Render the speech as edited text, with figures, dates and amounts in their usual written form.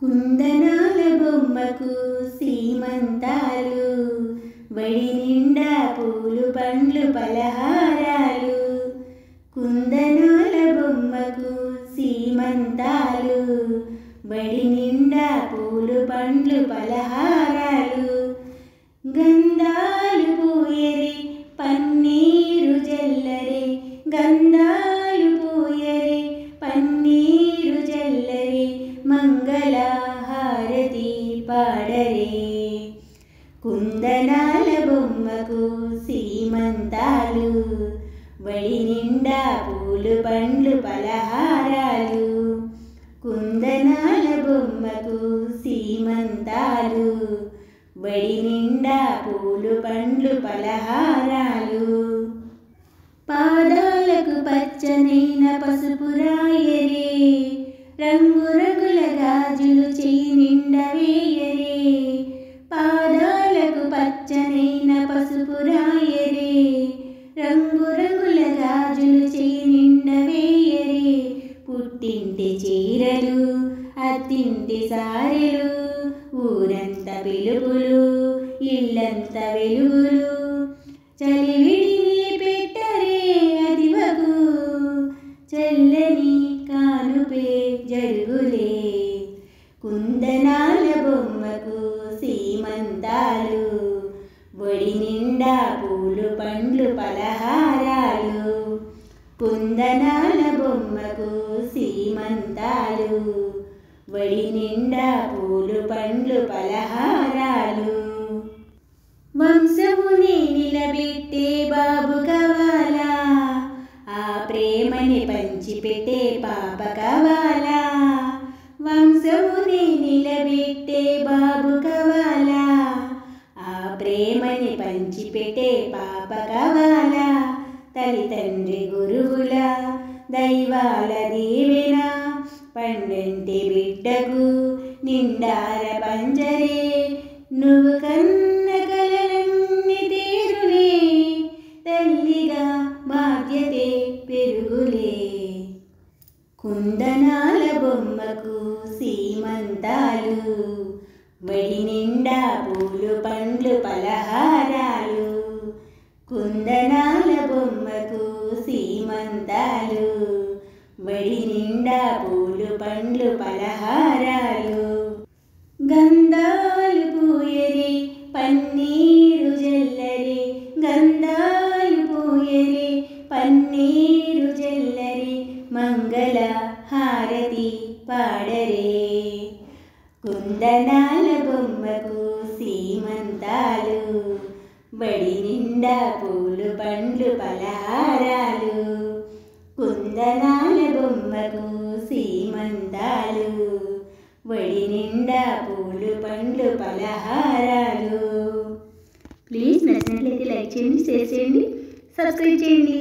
కుందనాల బొమ్మకు సీమంతాలు, వడి నిండా పూలు పండ్లు పలహారాలు. కుందనాల బొమ్మకు సీమంతాలు, వడి నిండా పూలు పండ్లు పలహారాలు. గంధాలు పూయరే పన్నీరు జల్లరే, గంధాలు పూయరే పన్నీరు జల్లరే, మంగళ హారతి పాడరే. కుందనాల బొమ్మకు సీమంతాలు, వడి నిండా పూలు పండ్లు పలహారాలు. కుందనాల బొమ్మకు సీమంతాలు, వడి నిండా పూలు పండ్లు పలహారాలు. పాదాలకు పచ్చనైన పసుపు రాయరే, రంగు రంగుల గాజులు చేయి నిండా వేయరే. పాదాలకు పచ్చనైన పసుపు రాయరే, రంగు రంగుల గాజులు చేయి నిండా వేయరే. పుట్టింటి చీరలు అత్తింటి సారెలు, ఊరంతా పిలుపులు ఇల్లంత వెలుగులు. చలివిడిని పెట్టరే అదివకు, చల్లని కానుపే జరుగులే. కుందనాల బొమ్మకు సీమంతాలు, వడి నిండా పూలు పండ్లు పలహారాలు. కుందనాల బొమ్మకు సీమంతాలు, వడి నిండా పూలు పండ్లు పలహారాలు. వంశముని నిలబెట్టే బాబు కావాలా, ఆ ప్రేమని పంచిపెట్టే పాప కావాలా. వంశముని నిలబెట్టే బాబు కావాలా, ఆ ప్రేమని పంచిపెట్టే పాప కావాలా. తల్లిదండ్రి గురువుల దైవాల దీవెన, పండంటి బిడ్డకు నిండార పంజరే. నువ్వు కన్న కలలన్నీ తీరులే, తల్లిగా బాధ్యతే పెరుగులే. కుందనాల బొమ్మకు సీమంతాలు, వడి నిండా పూలు పండ్లు పలహారాలు. కుందనాల బొమ్మకు సీమంతాలు, వడి నిండా పూలు పండ్లు పలహారాలు. గంధాలు పూయరే పన్నీరు జల్లరే, గంధాలు పూయరే పన్నీరు జల్లరే, మంగళ హారతి పాడరే. కుందనాల బొమ్మకు సీమంతాలు, వడి నిండా పూలు పండ్లు పలహారాలు. కుందనాల బొమ్మకు సీమంతాలు, వడి నిండా పూలు పండ్లు పలహారాలు. ప్లీజ్ నచ్చినట్లయితే లైక్ చేయండి, షేర్ చేయండి, సబ్స్క్రైబ్ చేయండి.